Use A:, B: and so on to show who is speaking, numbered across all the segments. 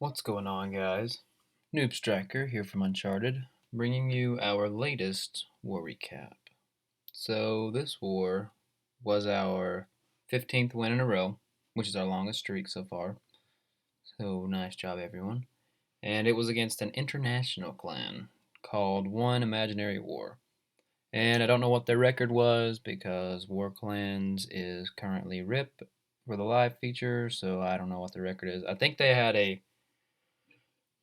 A: What's going on, guys? Noob Striker here from Uncharted, bringing you our latest war recap. So, this war was our 15th win in a row, which is our longest streak so far. So, nice job, everyone. And it was against an international clan called One Imaginary War. And I don't know what their record was because War Clans is currently RIP for the live feature, so I don't know what the record is. I think they had a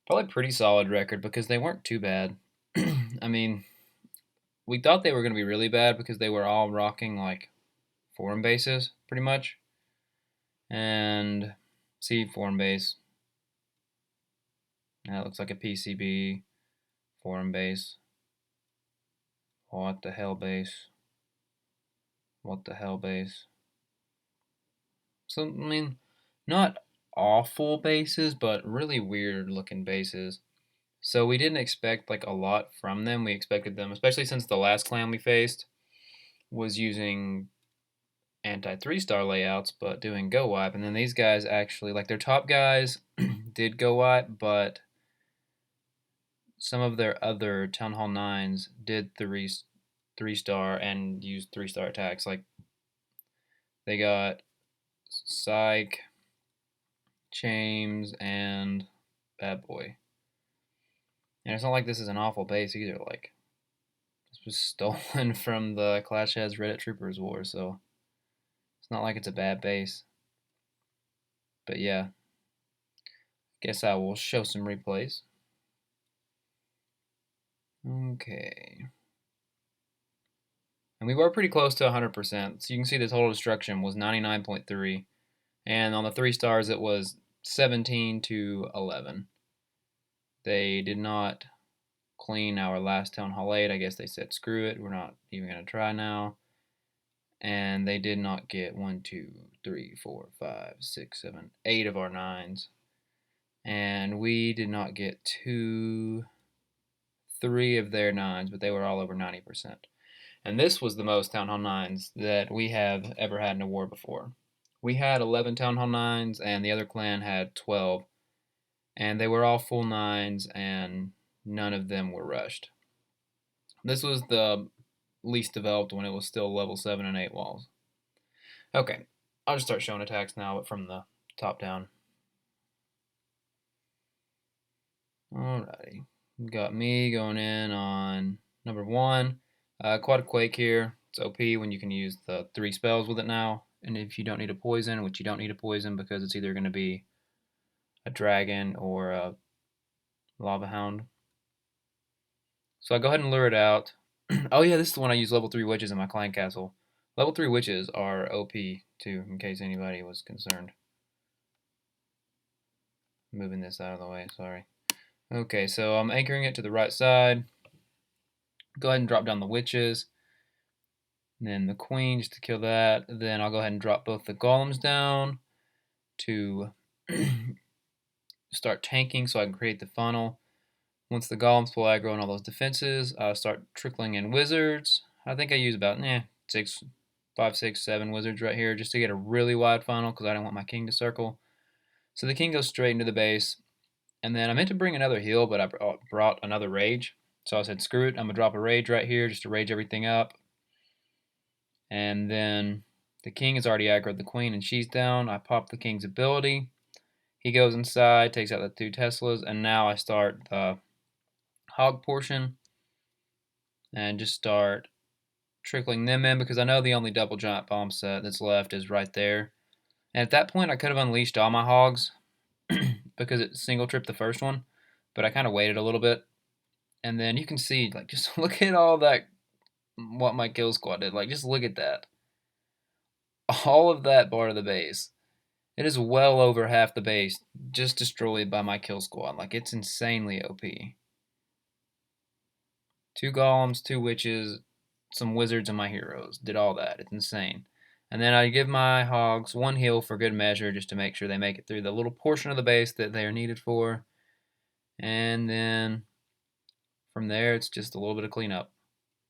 A: probably pretty solid record because they weren't too bad. I mean, we thought they were going to be really bad because they were all rocking like foreign bases pretty much. And see, foreign base. That looks like a PCB. Foreign base. What the hell base? What the hell base? So, I mean, not awful bases, but really weird looking bases. So we didn't expect like a lot from them. We expected them, especially since the last clan we faced was using anti 3-star layouts, but doing go wipe. And then these guys actually, like their top guys, did go wipe, but some of their other Town Hall 9s did 3-star and used 3-star attacks. Like they got Psych, Chames, and Bad Boy. And it's not like this is an awful base either. Like, this was stolen from the Clash Heads Reddit Troopers War, so it's not like it's a bad base. But yeah, guess I will show some replays. Okay. And we were pretty close to 100%. So you can see the total destruction was 99.3. And on the 3-stars, it was 17 to 11. They did not clean our last Town Hall 8. I guess they said, screw it, we're not even going to try now. And they did not get 1, 2, 3, 4, 5, 6, 7, 8 of our 9s. And we did not get 2, 3 of their 9s, but they were all over 90%. And this was the most Town Hall 9s that we have ever had in a war before. We had 11 Town Hall 9s, and the other clan had 12. And they were all full 9s, and none of them were rushed. This was the least developed when it was still level 7 and 8 walls. Okay, I'll just start showing attacks now, but from the top down. Alrighty. Got me going in on number 1. Quad Quake here. It's OP when you can use the 3 spells with it now. And if you don't need a poison, which you don't need a poison because it's either going to be a dragon or a lava hound. So I go ahead and lure it out. Oh yeah, this is the one I use level 3 witches in my clan castle. Level 3 witches are OP too, in case anybody was concerned. Moving this out of the way, sorry. Okay, so I'm anchoring it to the right side. Go ahead and drop down the witches. And then the queen just to kill that. Then I'll go ahead and drop both the golems down to start tanking so I can create the funnel. Once the golems pull aggro and all those defenses, I'll start trickling in wizards. I think I use about 5, 6, 7 wizards right here just to get a really wide funnel because I don't want my king to circle. So the king goes straight into the base. And then I meant to bring another heal, but I brought another rage. So I said, screw it, I'm going to drop a rage right here just to rage everything up. And then the king has already aggroed the queen and she's down. I pop the king's ability. He goes inside, takes out the 2 Teslas, and now I start the hog portion and just start trickling them in because I know the only double giant bomb set that's left is right there. And at that point, I could have unleashed all my hogs because it single tripped the first one, but I kind of waited a little bit. And then you can see, like, just look at all that, what my kill squad did. Like, just look at that. All of that part of the base. It is well over half the base just destroyed by my kill squad. Like, it's insanely OP. 2 golems, 2 witches, some wizards, and my heroes. Did all that. It's insane. And then I give my hogs 1 heal for good measure just to make sure they make it through the little portion of the base that they are needed for. And then from there, it's just a little bit of cleanup.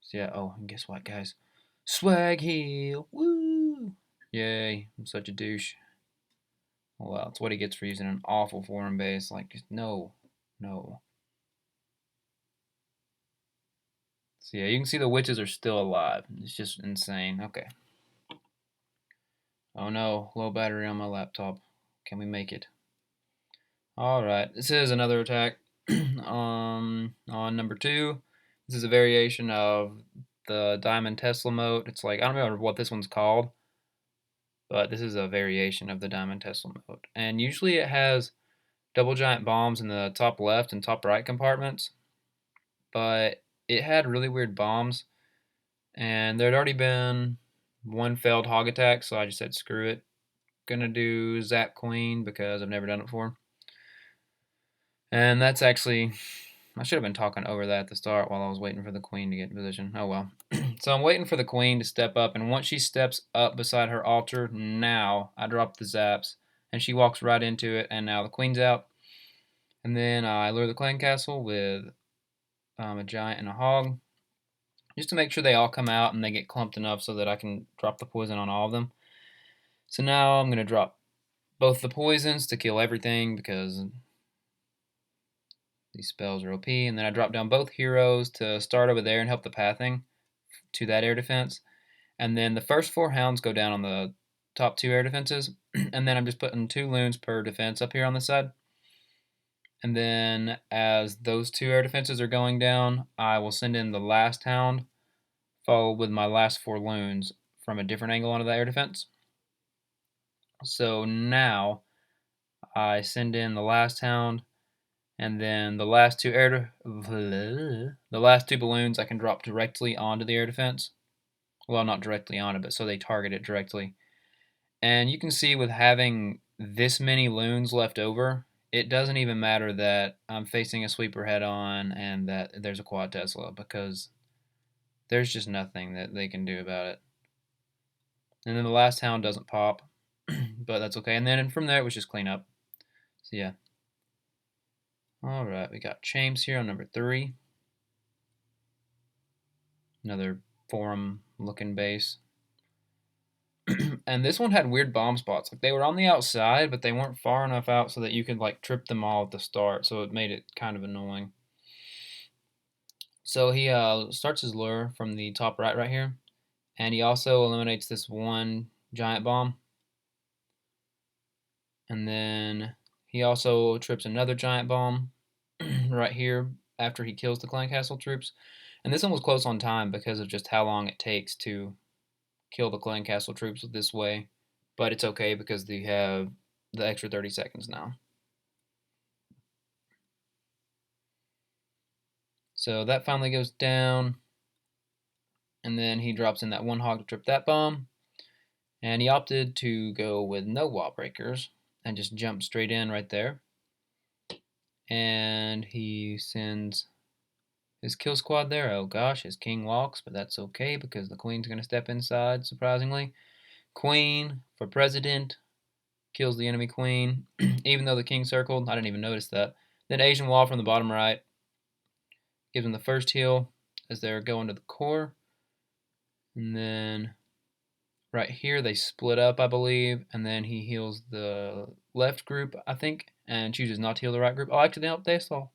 A: So yeah, oh, and guess what, guys? Swag heal! Woo! Yay, I'm such a douche. Well, it's what he gets for using an awful foreign base. Like, no, no. So yeah, you can see the witches are still alive. It's just insane. Okay. Oh no, low battery on my laptop. Can we make it? Alright, this is another attack on number 2. This is a variation of the Diamond Tesla mode. It's like, I don't remember what this one's called, but this is a variation of the Diamond Tesla mode. And usually it has double giant bombs in the top left and top right compartments, but it had really weird bombs, and there'd already been one failed hog attack, so I just said screw it. Gonna do Zap Queen because I've never done it before. And that's actually, I should have been talking over that at the start while I was waiting for the queen to get in position. Oh well. So I'm waiting for the queen to step up, and once she steps up beside her altar, now I drop the zaps, and she walks right into it, and now the queen's out. And then I lure the clan castle with a giant and a hog, just to make sure they all come out and they get clumped enough so that I can drop the poison on all of them. So now I'm going to drop both the poisons to kill everything because these spells are OP, and then I drop down both heroes to start over there and help the pathing to that air defense. And then the first 4 hounds go down on the top 2 air defenses, and then I'm just putting 2 loons per defense up here on the side. And then as those 2 air defenses are going down, I will send in the last hound, followed with my last 4 loons from a different angle onto the air defense. So now I send in the last hound, and then the last 2 balloons I can drop directly onto the air defense. Well, not directly on it, but so they target it directly. And you can see with having this many loons left over, it doesn't even matter that I'm facing a sweeper head on and that there's a quad Tesla, because there's just nothing that they can do about it. And then the last hound doesn't pop, but that's okay. And then from there, it was just clean up. So yeah. Alright, we got James here on number 3. Another forum looking base. And this one had weird bomb spots. Like, they were on the outside, but they weren't far enough out so that you could like trip them all at the start. So it made it kind of annoying. So he starts his lure from the top right here, and he also eliminates this one giant bomb. And then he also trips another giant bomb right here after he kills the clan castle troops. And this one was close on time because of just how long it takes to kill the clan castle troops this way. But it's okay because they have the extra 30 seconds now. So that finally goes down. And then he drops in that one hog to trip that bomb. And he opted to go with no wall breakers and just jump straight in right there. And he sends his kill squad there. Oh gosh, his king walks, but that's okay because the queen's going to step inside, surprisingly. Queen for president, kills the enemy queen, even though the king circled. I didn't even notice that. Then Asian wall from the bottom right gives him the first heal as they're going to the core. And then right here they split up, I believe, and then he heals the left group, I think, and chooses not to heal the right group. Oh, actually, they saw.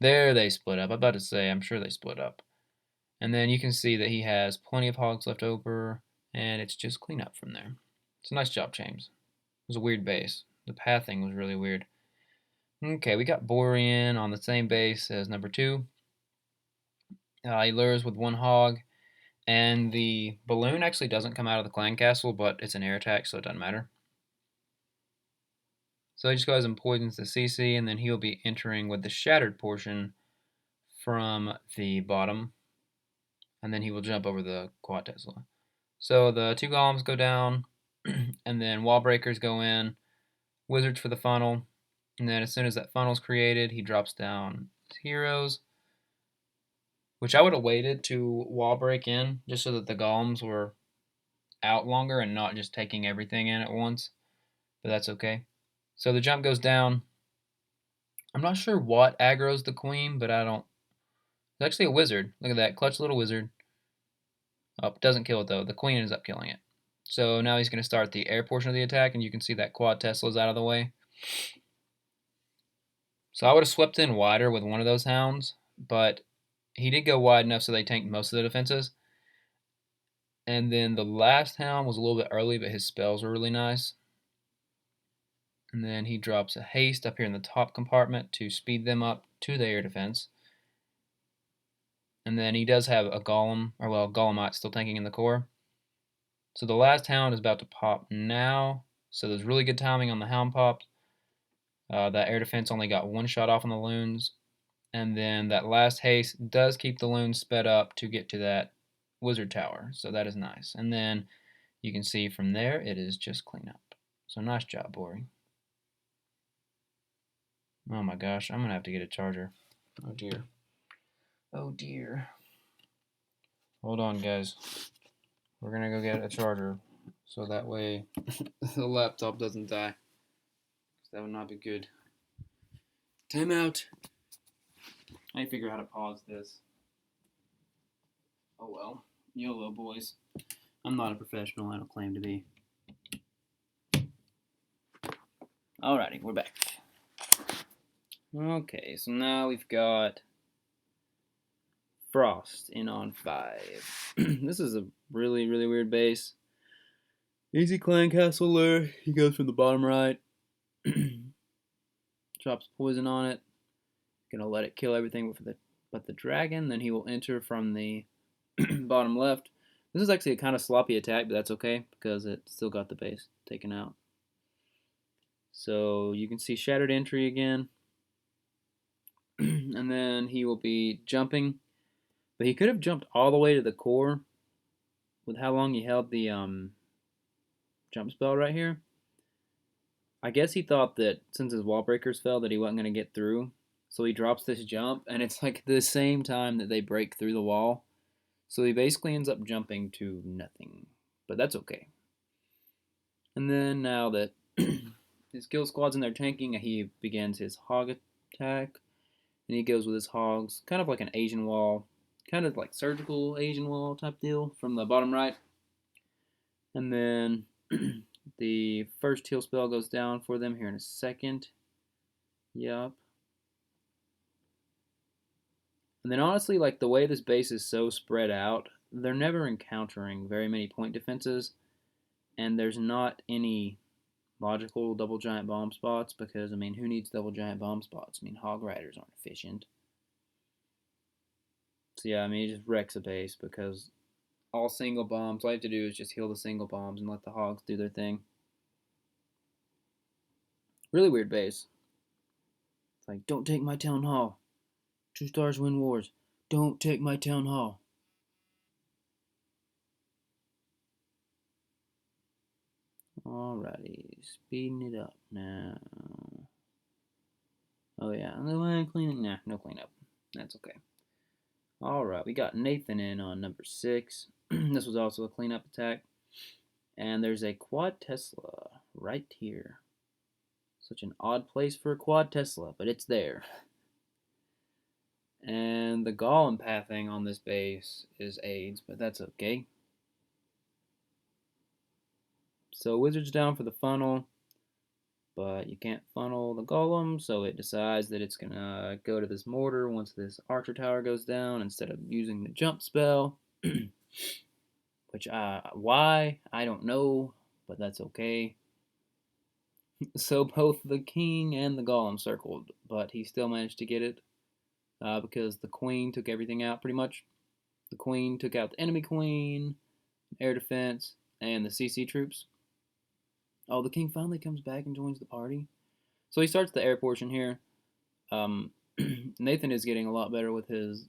A: There they split up. I'm about to say, I'm sure they split up. And then you can see that he has plenty of hogs left over, and it's just clean up from there. It's a nice job, James. It was a weird base. The pathing was really weird. Okay, we got Borean on the same base as number 2. He lures with 1 hog, and the balloon actually doesn't come out of the clan castle, but it's an air attack, so it doesn't matter. So he just goes and poisons the CC, and then he'll be entering with the shattered portion from the bottom, and then he will jump over the quad Tesla. So the 2 golems go down, and then wall breakers go in, wizards for the funnel, and then as soon as that funnel's created, he drops down his heroes, which I would have waited to wall break in just so that the golems were out longer and not just taking everything in at once, but that's okay. So the jump goes down. I'm not sure what aggroes the queen, but I don't. It's actually a wizard. Look at that clutch little wizard. Oh, doesn't kill it though. The queen ends up killing it. So now he's going to start the air portion of the attack, and you can see that quad Tesla's out of the way. So I would have swept in wider with one of those hounds, but he did go wide enough so they tanked most of the defenses. And then the last hound was a little bit early, but his spells were really nice. And then he drops a haste up here in the top compartment to speed them up to the air defense. And then he does have a golem, or well, golemite still tanking in the core. So the last hound is about to pop now. So there's really good timing on the hound pop. That air defense only got one shot off on the loons. And then that last haste does keep the loons sped up to get to that wizard tower. So that is nice. And then you can see from there it is just cleanup. So nice job, Bori. Oh my gosh, I'm going to have to get a charger. Oh dear. Oh dear. Hold on, guys. We're going to go get a charger so that way the laptop doesn't die. That would not be good. Time out. I figure out how to pause this. Oh well. YOLO, boys. I'm not a professional. I don't claim to be. Alrighty, we're back. Okay, so now we've got Frost in on 5. This is a really, really weird base. Easy clan castle there. He goes from the bottom right. Drops poison on it. Gonna let it kill everything but the dragon. Then he will enter from the bottom left. This is actually a kind of sloppy attack, but that's okay because it still got the base taken out. So you can see Shattered Entry again. And then he will be jumping. But he could have jumped all the way to the core with how long he held the jump spell right here. I guess he thought that since his wall breakers fell that he wasn't going to get through. So he drops this jump, and it's like the same time that they break through the wall. So he basically ends up jumping to nothing. But that's okay. And then now that his kill squad's in there tanking, he begins his hog attack. And he goes with his hogs, kind of like an Asian wall, kind of like surgical Asian wall type deal from the bottom right. And then the first heal spell goes down for them here in a second. Yup. And then honestly, like the way this base is so spread out, they're never encountering very many point defenses. And there's not any logical double giant bomb spots because, I mean, who needs double giant bomb spots? I mean, hog riders aren't efficient. So yeah, I mean, it just wrecks a base because all single bombs, all you have to do is just heal the single bombs and let the hogs do their thing. Really weird base. It's like, don't take my town hall. 2 stars win wars. Don't take my town hall. Alrighty, speeding it up now. Oh yeah, no cleaning. Nah, no cleanup. That's okay. Alright, we got Nathan in on number 6. This was also a cleanup attack. And there's a quad Tesla right here. Such an odd place for a quad Tesla, but it's there. And the golem pathing on this base is AIDS, but that's okay. So wizard's down for the funnel, but you can't funnel the golem, so it decides that it's gonna go to this mortar once this archer tower goes down instead of using the jump spell. Which, why? I don't know, but that's okay. So both the king and the golem circled, but he still managed to get it because the queen took everything out pretty much. The queen took out the enemy queen, air defense, and the CC troops. Oh, the king finally comes back and joins the party. So he starts the air portion here. Nathan is getting a lot better with his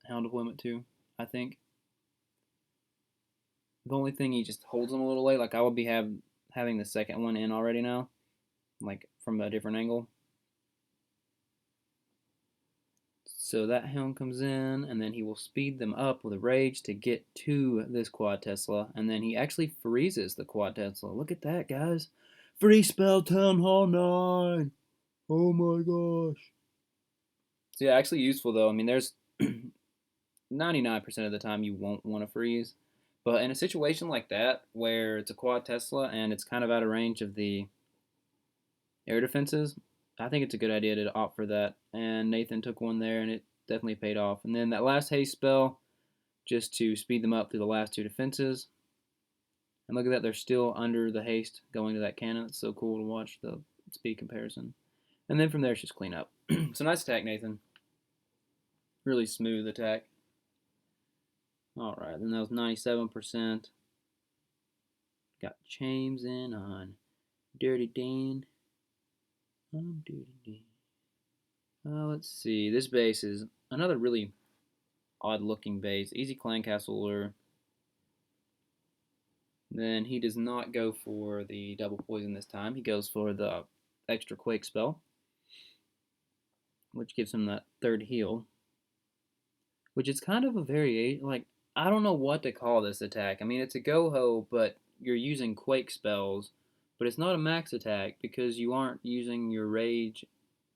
A: hound deployment too, I think. The only thing, he just holds them a little late. Like I will be having the second one in already now, like from a different angle. So that hound comes in, and then he will speed them up with a rage to get to this quad Tesla, and then he actually freezes the quad Tesla. Look at that, guys. Free spell Town Hall 9. Oh my gosh. So yeah, actually useful though. I mean, there's 99% of the time you won't want to freeze, But in a situation like that, where it's a quad Tesla and it's kind of out of range of the air defenses, I think it's a good idea to opt for that. And Nathan took one there, and it definitely paid off. And then that last haste spell, just to speed them up through the last two defenses. And look at that, they're still under the haste going to that cannon. It's so cool to watch the speed comparison. And then from there, it's just clean up. So nice attack, Nathan. Really smooth attack. All right, then that was 97%. Got James in on Dirty Dan. I'm Dirty Dan. Let's see. This base is another really odd-looking base. Easy clan castle lure. Then he does not go for the double poison this time. He goes for the extra quake spell, which gives him that third heal. Which is kind of a variation. Like, I don't know what to call this attack. I mean, it's a GoHo, but you're using quake spells. But it's not a max attack because you aren't using your rage.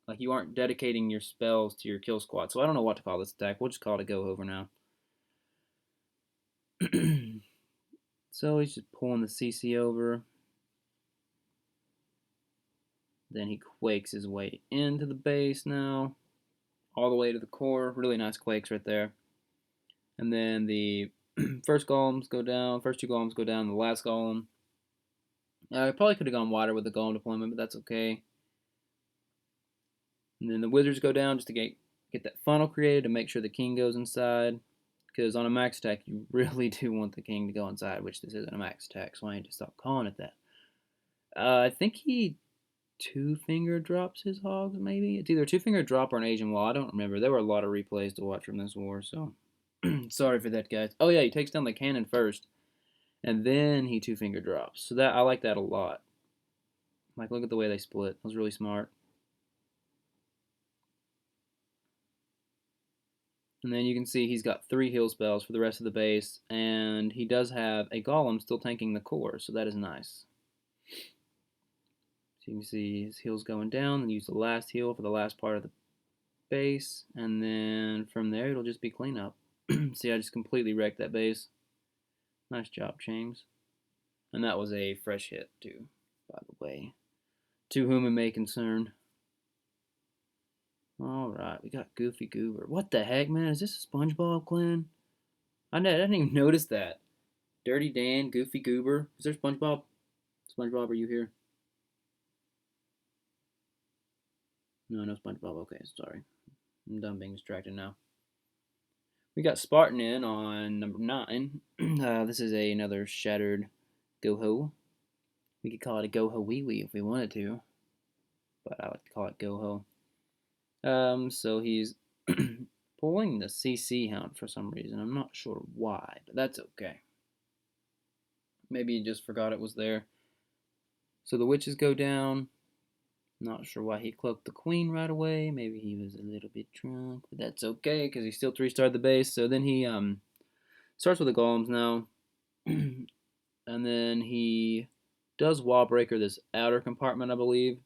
A: Like, you aren't dedicating your spells to your kill squad. So I don't know what to call this attack. We'll just call it a GoHo for now. So he's just pulling the CC over. Then he quakes his way into the base now. All the way to the core. Really nice quakes right there. And then the first golems go down. First two golems go down. The last golem. I probably could have gone wider with the golem deployment, but that's okay. And then the wizards go down just to get that funnel created to make sure the king goes inside. Because on a max attack, you really do want the king to go inside, which this isn't a max attack, so I need to stop calling it that. I think he two-finger drops his hogs, maybe? It's either a two-finger drop or an Asian wall. I don't remember. There were a lot of replays to watch from this war, so sorry for that, guys. Oh, yeah, he takes down the cannon first, and then he two-finger drops. So that I like that a lot. Like, look at the way they split. That was really smart. And then you can see he's got 3 heal spells for the rest of the base, and he does have a golem still tanking the core, so that is nice. So you can see his heals going down, and use the last heal for the last part of the base, and then from there it'll just be cleanup. See, I just completely wrecked that base. Nice job, James. And that was a fresh hit, too, by the way. To whom it may concern. Alright, we got Goofy Goober. What the heck, man? Is this a SpongeBob clan? I didn't even notice that. Dirty Dan, Goofy Goober. Is there SpongeBob? SpongeBob, are you here? No SpongeBob. Okay, sorry. I'm done being distracted now. We got Spartan in on number 9. This is another shattered GoHo. We could call it a GoHo Wee Wee if we wanted to, but I like to call it GoHo. So he's pulling the CC Hound for some reason. I'm not sure why, but that's okay. Maybe he just forgot it was there. So the witches go down. Not sure why he cloaked the queen right away. Maybe he was a little bit drunk, but that's okay because he still 3-starred the base. So then he starts with the golems now, and then he does wall breaker this outer compartment, I believe,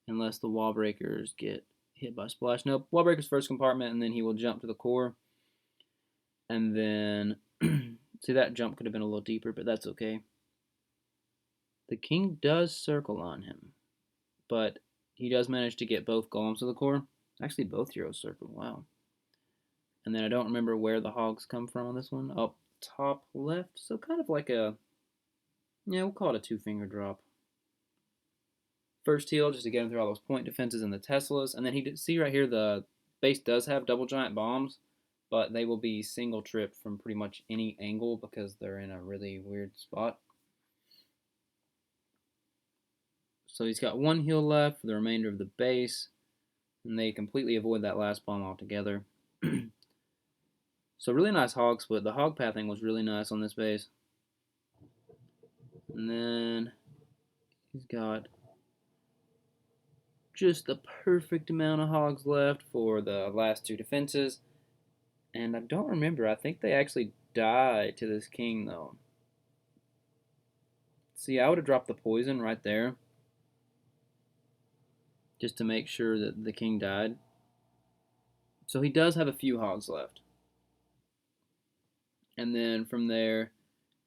A: unless the wall breakers get hit by splash. Nope, wall breakers first compartment, and then he will jump to the core. And then see, that jump could have been a little deeper, but that's okay. The king does circle on him, but he does manage to get both golems to the core. Actually, both heroes circle. Wow. And then I don't remember where the hogs come from on this one. Up top left. So kind of like a, yeah, we'll call it a 2-finger drop. First heal, just to get him through all those point defenses and the Teslas. And then he see right here, the base does have double giant bombs, but they will be single trip from pretty much any angle because they're in a really weird spot. So he's got 1 heal left for the remainder of the base, and they completely avoid that last bomb altogether. So really nice hog split. The hog pathing was really nice on this base. And then he's got just the perfect amount of hogs left for the last 2 defenses. And I don't remember. I think they actually die to this king, though. See, I would have dropped the poison right there, just to make sure that the king died. So he does have a few hogs left. And then from there,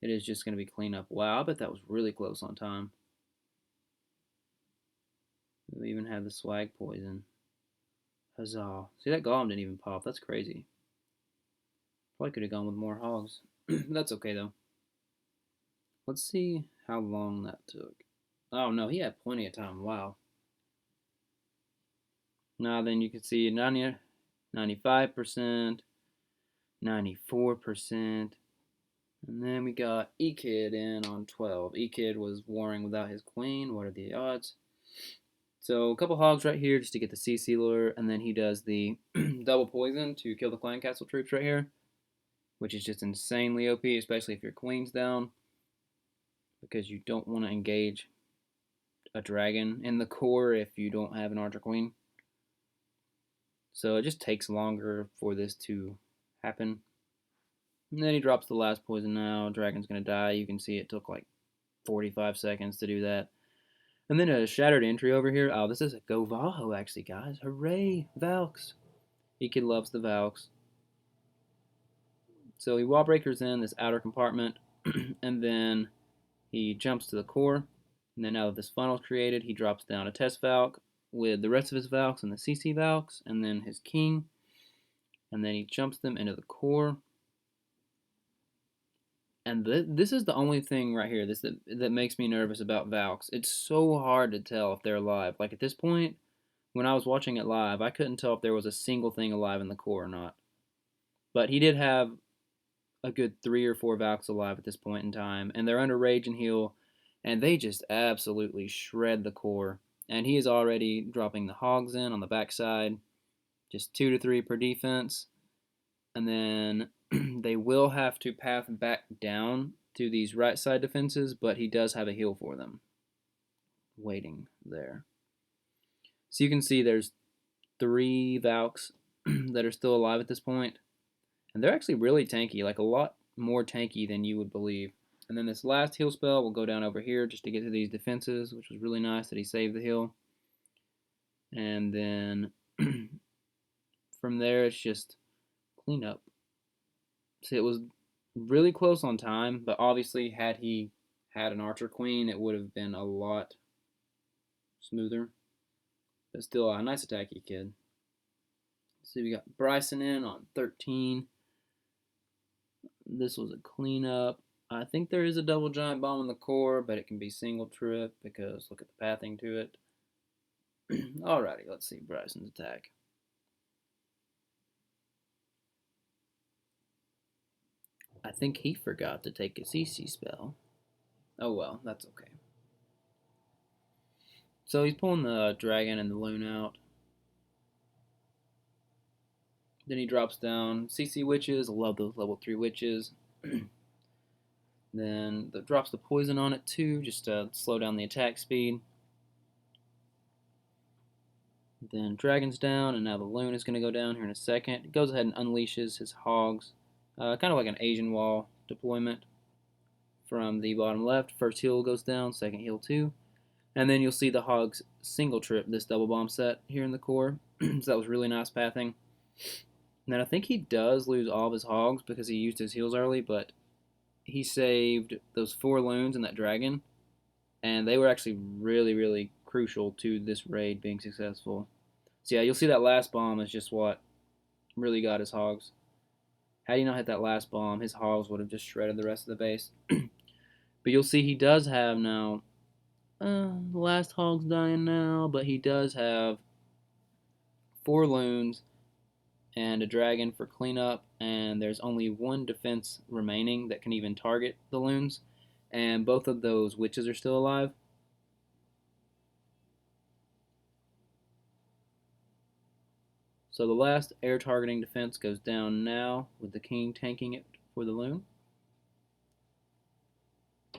A: It is just going to be cleanup. Wow, I bet that was really close on time. We even had the swag poison. Huzzah. See, that golem didn't even pop. That's crazy. Probably could have gone with more hogs. That's okay, though. Let's see how long that took. Oh, no, he had plenty of time. Wow. Now then you can see 90, 95%, 94%. And then we got E-Kid in on 12. E-Kid was warring without his queen. What are the odds? So a couple hogs right here just to get the CC lure, and then he does the double poison to kill the clan castle troops right here, which is just insanely OP, especially if your queen's down, because you don't want to engage a dragon in the core if you don't have an archer queen. So it just takes longer for this to happen. And then he drops the last poison now. Dragon's going to die. You can see it took like 45 seconds to do that. And then a shattered entry over here. Oh, this is a GoVaHo actually, guys. Hooray, Valks. E-Kid loves the Valks. So he wall breakers in this outer compartment, and then he jumps to the core. And then now that this funnel's created, he drops down a test Valk with the rest of his Valks and the CC Valks, and then his king. And then he jumps them into the core. And this is the only thing right here that makes me nervous about Valks. It's so hard to tell if they're alive. Like at this point, when I was watching it live, I couldn't tell if there was a single thing alive in the core or not. But he did have a good 3 or 4 Valks alive at this point in time, and they're under Rage and Heal, and they just absolutely shred the core. And he is already dropping the hogs in on the backside, just 2 to 3 per defense. And then they will have to path back down to these right side defenses, but he does have a heal for them waiting there. So you can see there's 3 Valks that are still alive at this point, and they're actually really tanky, like a lot more tanky than you would believe. And then this last heal spell will go down over here just to get to these defenses, which was really nice that he saved the heal. And then from there it's just clean up. See, it was really close on time, but obviously had he had an archer queen, it would have been a lot smoother. But still, a nice attack, E-Kid. See, we got Bryson in on 13. This was a cleanup. I think there is a double giant bomb in the core, but it can be single trip because look at the pathing to it. Alrighty, let's see Bryson's attack. I think he forgot to take a CC spell. Oh well, that's okay. So he's pulling the dragon and the loon out. Then he drops down CC witches. I love those level 3 witches. Then drops the poison on it too, just to slow down the attack speed. Then dragon's down, and now the loon is going to go down here in a second. It goes ahead and unleashes his hogs, kind of like an Asian wall deployment. From the bottom left, first heal goes down, second heal too. And then you'll see the hogs single trip this double bomb set here in the core. So that was really nice pathing. And then I think he does lose all of his hogs because he used his heals early, but he saved those 4 loons and that dragon, and they were actually really, really crucial to this raid being successful. So yeah, you'll see that last bomb is just what really got his hogs. Had he not hit that last bomb, his hogs would have just shredded the rest of the base. But you'll see he does have now, the last hog's dying now, but he does have 4 loons and a dragon for cleanup, and there's only 1 defense remaining that can even target the loons, and both of those witches are still alive. So the last air targeting defense goes down now with the king tanking it for the loon.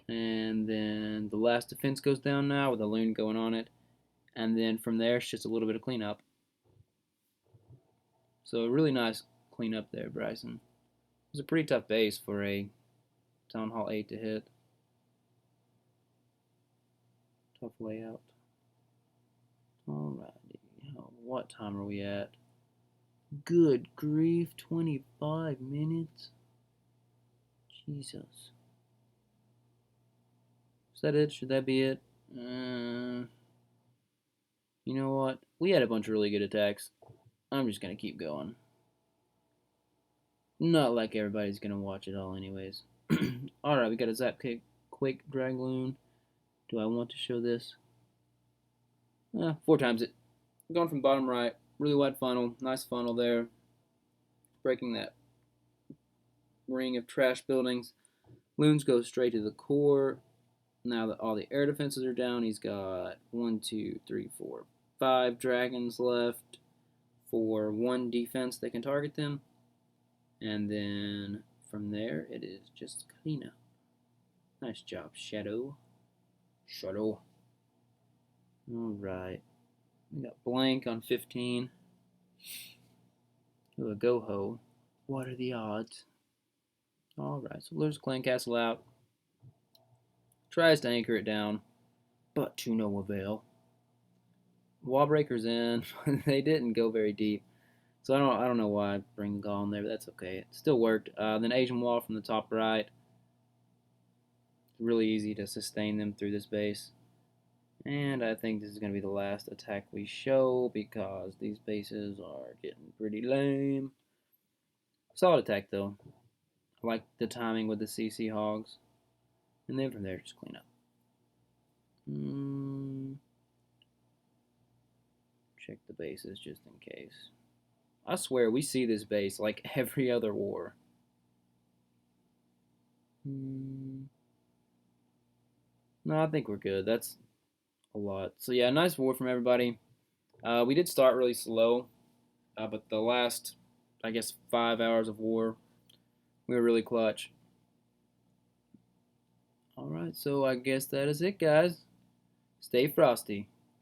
A: And then the last defense goes down now with the loon going on it. And then from there it's just a little bit of cleanup. So a really nice cleanup there, Bryson. It was a pretty tough base for a Town Hall 8 to hit. Tough layout. Alrighty. What time are we at? Good grief, 25 minutes. Jesus. Is that it? Should that be it? You know what? We had a bunch of really good attacks. I'm just gonna keep going. Not like everybody's gonna watch it all anyways. Alright, we got a Zap Kick, Quake, Dragloon. Do I want to show this? 4 times it. Going from bottom right, really wide funnel, nice funnel there. Breaking that ring of trash buildings. Loons go straight to the core. Now that all the air defenses are down, he's got 1, 2, 3, 4, 5 dragons left for 1 defense that can target them. And then from there, it is just cleanup. Nice job, Shadow. Shadow. Alright. We got blank on 15. Ooh, a GoHo. What are the odds? Alright, so lures Clan Castle out. Tries to anchor it down, but to no avail. Wall breakers in. They didn't go very deep. So I don't know why I bring the Gaul in there, but that's okay. It still worked. Then Asian wall from the top right. Really easy to sustain them through this base. And I think this is going to be the last attack we show because these bases are getting pretty lame. Solid attack though. I like the timing with the CC hogs. And then from there, just clean up. Check the bases just in case. I swear we see this base like every other war. No, I think we're good. That's a lot. So yeah, nice war from everybody. We did start really slow, but the last, I guess, 5 hours of war, we were really clutch. Alright, so I guess that is it, guys. Stay frosty.